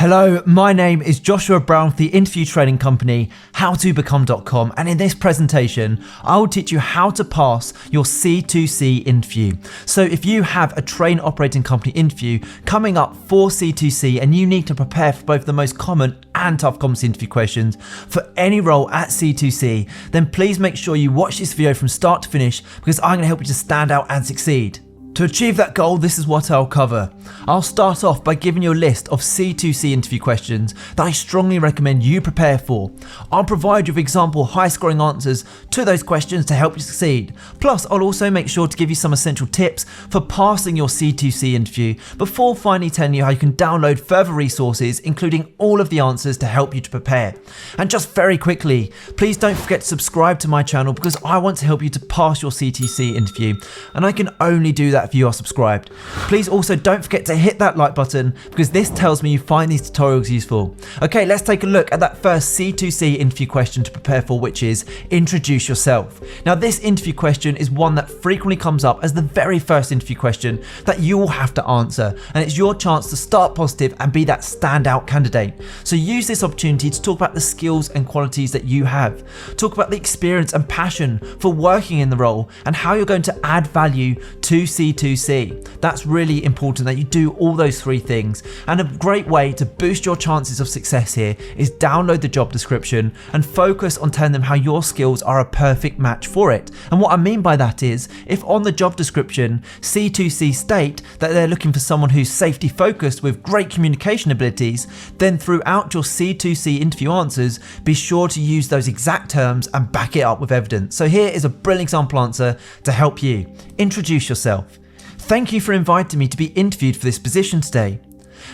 Hello, my name is Joshua Brown for the interview training company howtobecome.com, and in this presentation I will teach you how to pass your C2C interview. So if you have a train operating company interview coming up for C2C and you need to prepare for both the most common and tough competency interview questions for any role at C2C, then please make sure you watch this video from start to finish, because I'm going to help you to stand out and succeed. To achieve that goal, this is what I'll cover. I'll start off by giving you a list of C2C interview questions that I strongly recommend you prepare for. I'll provide you with example high-scoring answers to those questions to help you succeed. Plus, I'll also make sure to give you some essential tips for passing your C2C interview before finally telling you how you can download further resources, including all of the answers to help you to prepare. And just very quickly, please don't forget to subscribe to my channel, because I want to help you to pass your C2C interview, and I can only do that if you are subscribed. Please also don't forget to hit that like button, because this tells me you find these tutorials useful. Okay, let's take a look at that first C2C interview question to prepare for, which is introduce yourself. Now, this interview question is one that frequently comes up as the very first interview question that you will have to answer, and it's your chance to start positive and be that standout candidate. So use this opportunity to talk about the skills and qualities that you have. Talk about the experience and passion for working in the role and how you're going to add value to C2C. That's really important that you do all those three things, and a great way to boost your chances of success here is download the job description and focus on telling them how your skills are a perfect match for it. And what I mean by that is, if on the job description C2C state that they're looking for someone who's safety focused with great communication abilities, then throughout your C2C interview answers, be sure to use those exact terms and back it up with evidence. So here is a brilliant example answer to help you. Introduce yourself. Thank you for inviting me to be interviewed for this position today.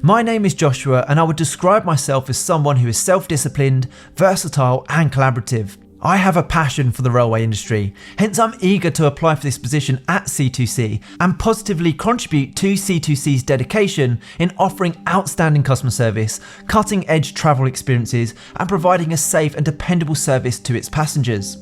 My name is Joshua, and I would describe myself as someone who is self-disciplined, versatile and collaborative. I have a passion for the railway industry, hence I'm eager to apply for this position at C2C and positively contribute to C2C's dedication in offering outstanding customer service, cutting-edge travel experiences and providing a safe and dependable service to its passengers.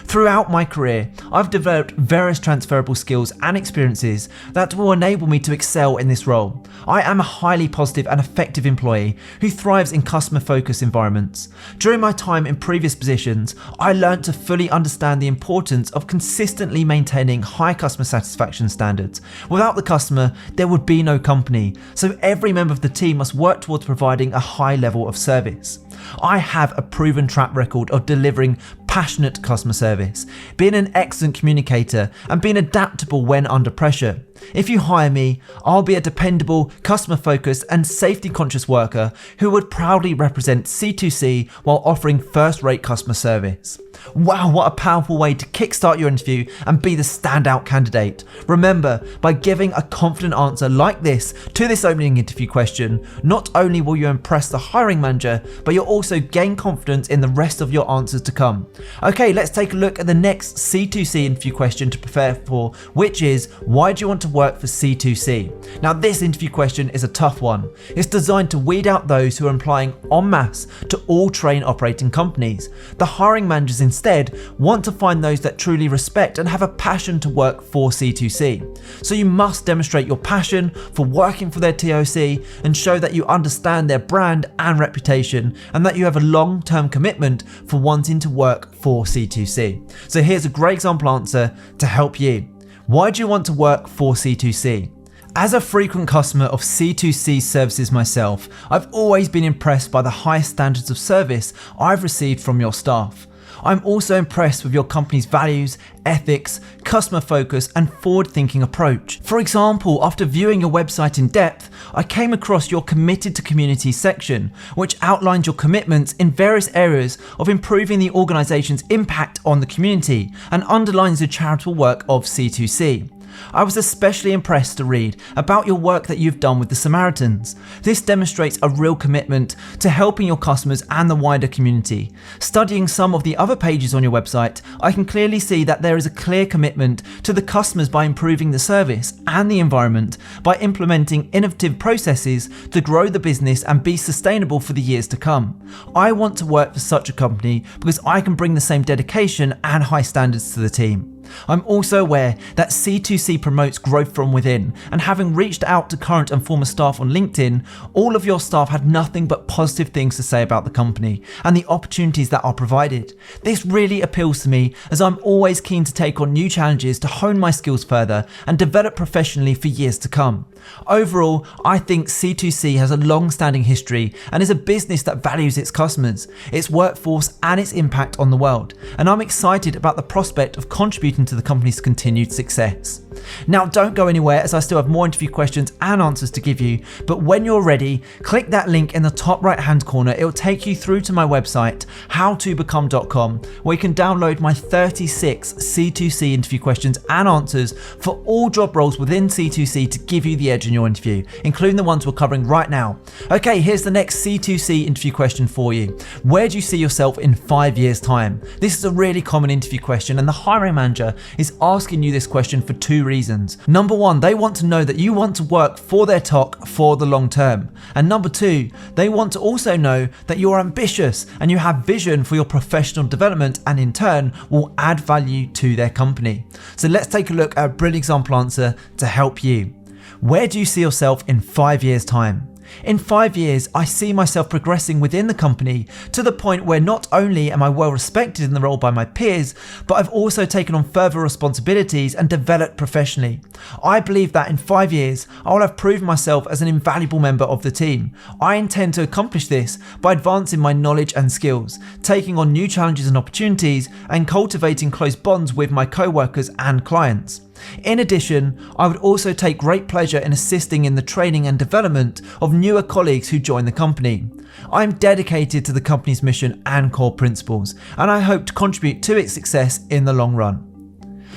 Throughout my career, I've developed various transferable skills and experiences that will enable me to excel in this role. I am a highly positive and effective employee who thrives in customer-focused environments. During my time in previous positions, I learned to fully understand the importance of consistently maintaining high customer satisfaction standards. Without the customer, there would be no company, so every member of the team must work towards providing a high level of service. I have a proven track record of delivering passionate customer service, being an excellent communicator and being adaptable when under pressure. If you hire me, I'll be a dependable, customer-focused and safety-conscious worker who would proudly represent C2C while offering first-rate customer service. Wow, what a powerful way to kickstart your interview and be the standout candidate. Remember, by giving a confident answer like this to this opening interview question, not only will you impress the hiring manager, but you'll also gain confidence in the rest of your answers to come. Okay, let's take a look at the next C2C interview question to prepare for, which is, why do you want to work for C2C? Now, this interview question is a tough one. It's designed to weed out those who are applying en masse to all train operating companies. The hiring managers instead want to find those that truly respect and have a passion to work for C2C. So you must demonstrate your passion for working for their TOC and show that you understand their brand and reputation, and that you have a long-term commitment for wanting to work for C2C. So here's a great example answer to help you. Why do you want to work for C2C? As a frequent customer of C2C services myself, I've always been impressed by the high standards of service I've received from your staff. I'm also impressed with your company's values, ethics, customer focus and forward-thinking approach. For example, after viewing your website in depth, I came across your committed to community section, which outlines your commitments in various areas of improving the organization's impact on the community and underlines the charitable work of C2C. I was especially impressed to read about your work that you've done with the Samaritans. This demonstrates a real commitment to helping your customers and the wider community. Studying some of the other pages on your website, I can clearly see that there is a clear commitment to the customers by improving the service and the environment, by implementing innovative processes to grow the business and be sustainable for the years to come. I want to work for such a company because I can bring the same dedication and high standards to the team. I'm also aware that C2C promotes growth from within, and having reached out to current and former staff on LinkedIn, all of your staff had nothing but positive things to say about the company and the opportunities that are provided. This really appeals to me, as I'm always keen to take on new challenges to hone my skills further and develop professionally for years to come. Overall, I think C2C has a long-standing history and is a business that values its customers, its workforce and its impact on the world, and I'm excited about the prospect of contributing to the company's continued success. Now don't go anywhere, as I still have more interview questions and answers to give you, but when you're ready, click that link in the top right hand corner. It will take you through to my website, howtobecome.com, where you can download my 36 C2C interview questions and answers for all job roles within C2C to give you the edge in your interview, including the ones we're covering right now. Okay, here's the next C2C interview question for you. Where do you see yourself in 5 years' time? This is a really common interview question, and the hiring manager is asking you this question for two reasons. Number one, they want to know that you want to work for their TOC for the long term. And number two, they want to also know that you're ambitious and you have vision for your professional development, and in turn will add value to their company. So let's take a look at a brilliant example answer to help you. Where do you see yourself in 5 years' time? In 5 years, I see myself progressing within the company to the point where not only am I well respected in the role by my peers, but I've also taken on further responsibilities and developed professionally. I believe that in 5 years, I will have proven myself as an invaluable member of the team. I intend to accomplish this by advancing my knowledge and skills, taking on new challenges and opportunities, and cultivating close bonds with my co-workers and clients. In addition, I would also take great pleasure in assisting in the training and development of newer colleagues who join the company. I am dedicated to the company's mission and core principles, and I hope to contribute to its success in the long run.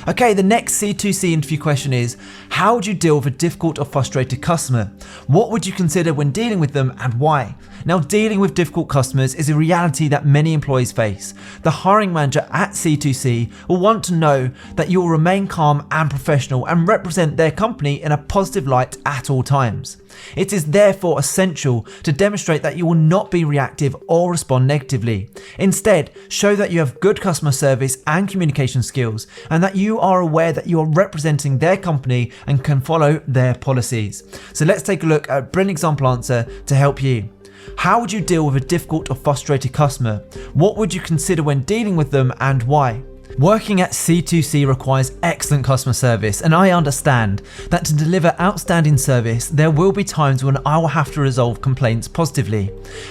Okay, the next C2C interview question is, how would you deal with a difficult or frustrated customer? What would you consider when dealing with them, and why? Now, dealing with difficult customers is a reality that many employees face. The hiring manager at C2C will want to know that you will remain calm and professional and represent their company in a positive light at all times. It is therefore essential to demonstrate that you will not be reactive or respond negatively. Instead, show that you have good customer service and communication skills, and that you are aware that you are representing their company and can follow their policies. So let's take a look at a brilliant example answer to help you. How would you deal with a difficult or frustrated customer? What would you consider when dealing with them, and why? Working at C2C requires excellent customer service, and I understand that to deliver outstanding service, there will be times when I will have to resolve complaints positively.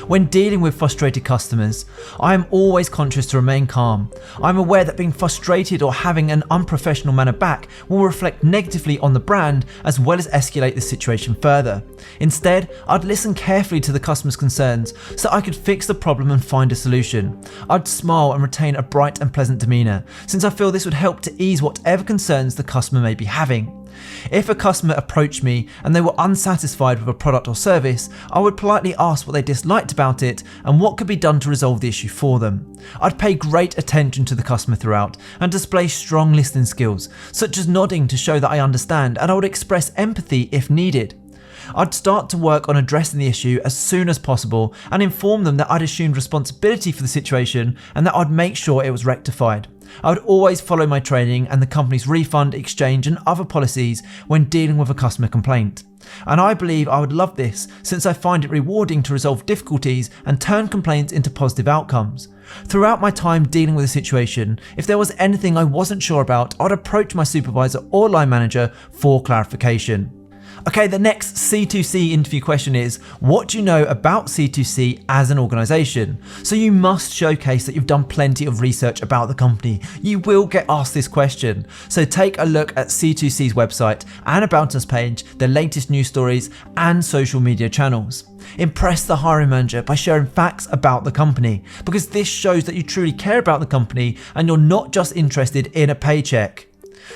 When dealing with frustrated customers, I am always conscious to remain calm. I'm aware that being frustrated or having an unprofessional manner back will reflect negatively on the brand, as well as escalate the situation further. Instead, I'd listen carefully to the customer's concerns so I could fix the problem and find a solution. I'd smile and retain a bright and pleasant demeanour, since I feel this would help to ease whatever concerns the customer may be having. If a customer approached me and they were unsatisfied with a product or service, I would politely ask what they disliked about it and what could be done to resolve the issue for them. I'd pay great attention to the customer throughout and display strong listening skills, such as nodding to show that I understand, and I would express empathy if needed. I'd start to work on addressing the issue as soon as possible and inform them that I'd assumed responsibility for the situation and that I'd make sure it was rectified. I would always follow my training and the company's refund, exchange and other policies when dealing with a customer complaint. And I believe I would love this, since I find it rewarding to resolve difficulties and turn complaints into positive outcomes. Throughout my time dealing with a situation, if there was anything I wasn't sure about, I'd approach my supervisor or line manager for clarification. Okay, the next C2C interview question is, what do you know about C2C as an organisation? So you must showcase that you've done plenty of research about the company. You will get asked this question. So take a look at C2C's website and About Us page, their latest news stories and social media channels. Impress the hiring manager by sharing facts about the company, because this shows that you truly care about the company and you're not just interested in a paycheck.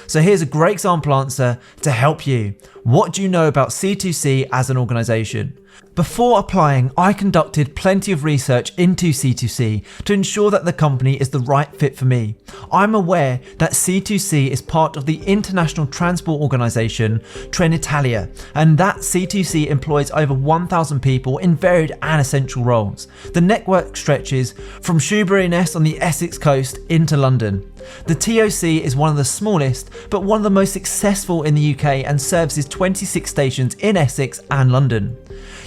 So here's a great example answer to help you. What do you know about C2C as an organisation? Before applying, I conducted plenty of research into C2C to ensure that the company is the right fit for me. I'm aware that C2C is part of the international transport organisation Trenitalia, and that C2C employs over 1,000 people in varied and essential roles. The network stretches from Shoebury-Ness on the Essex coast into London. The TOC is one of the smallest, but one of the most successful in the UK and services 26 stations in Essex and London.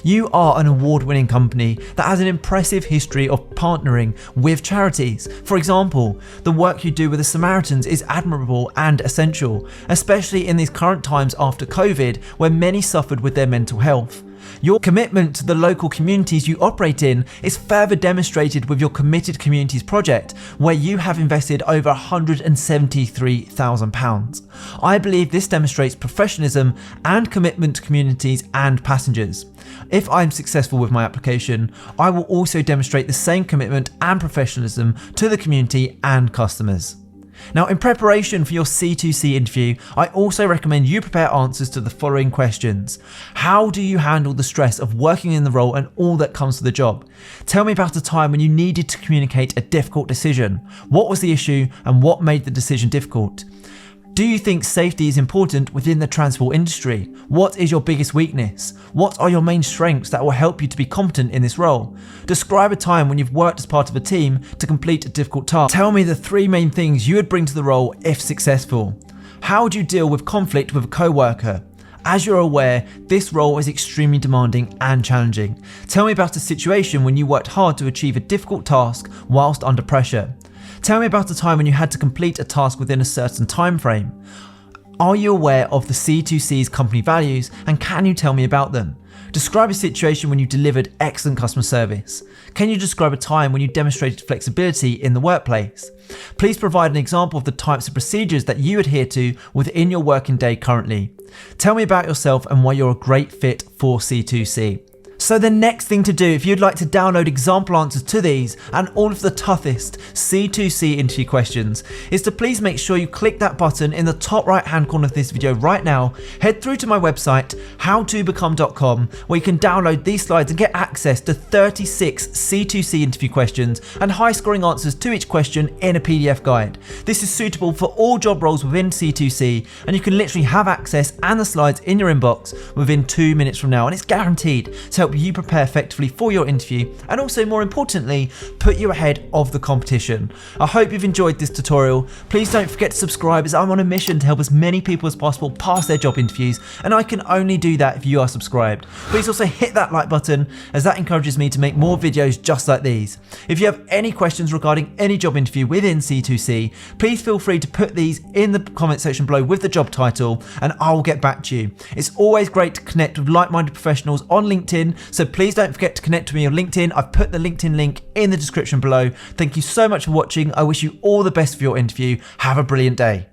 You are an award-winning company that has an impressive history of partnering with charities. For example, the work you do with the Samaritans is admirable and essential, especially in these current times after COVID, where many suffered with their mental health. Your commitment to the local communities you operate in is further demonstrated with your Committed Communities project, where you have invested over £173,000. I believe this demonstrates professionalism and commitment to communities and passengers. If I'm successful with my application, I will also demonstrate the same commitment and professionalism to the community and customers. Now, in preparation for your C2C interview, I also recommend you prepare answers to the following questions. How do you handle the stress of working in the role and all that comes with the job? Tell me about a time when you needed to communicate a difficult decision. What was the issue and what made the decision difficult? Do you think safety is important within the transport industry? What is your biggest weakness? What are your main strengths that will help you to be competent in this role? Describe a time when you've worked as part of a team to complete a difficult task. Tell me the 3 main things you would bring to the role if successful. How do you deal with conflict with a co-worker? As you're aware, this role is extremely demanding and challenging. Tell me about a situation when you worked hard to achieve a difficult task whilst under pressure. Tell me about a time when you had to complete a task within a certain time frame. Are you aware of the C2C's company values, and can you tell me about them? Describe a situation when you delivered excellent customer service. Can you describe a time when you demonstrated flexibility in the workplace? Please provide an example of the types of procedures that you adhere to within your working day currently. Tell me about yourself and why you're a great fit for C2C. So the next thing to do, if you'd like to download example answers to these and all of the toughest C2C interview questions, is to please make sure you click that button in the top right hand corner of this video right now. Head through to my website, howtobecome.com, where you can download these slides and get access to 36 C2C interview questions and high scoring answers to each question in a PDF guide. This is suitable for all job roles within C2C, and you can literally have access and the slides in your inbox within 2 minutes from now, and it's guaranteed to help you prepare effectively for your interview and also, more importantly, put you ahead of the competition. I hope you've enjoyed this tutorial. Please don't forget to subscribe, as I'm on a mission to help as many people as possible pass their job interviews, and I can only do that if you are subscribed. Please also hit that like button, as that encourages me to make more videos just like these. If you have any questions regarding any job interview within C2C, please feel free to put these in the comment section below with the job title, and I'll get back to you. It's always great to connect with like-minded professionals on LinkedIn, so please don't forget to connect with me on LinkedIn. I've put the LinkedIn link in the description below. Thank you so much for watching. I wish you all the best for your interview. Have a brilliant day.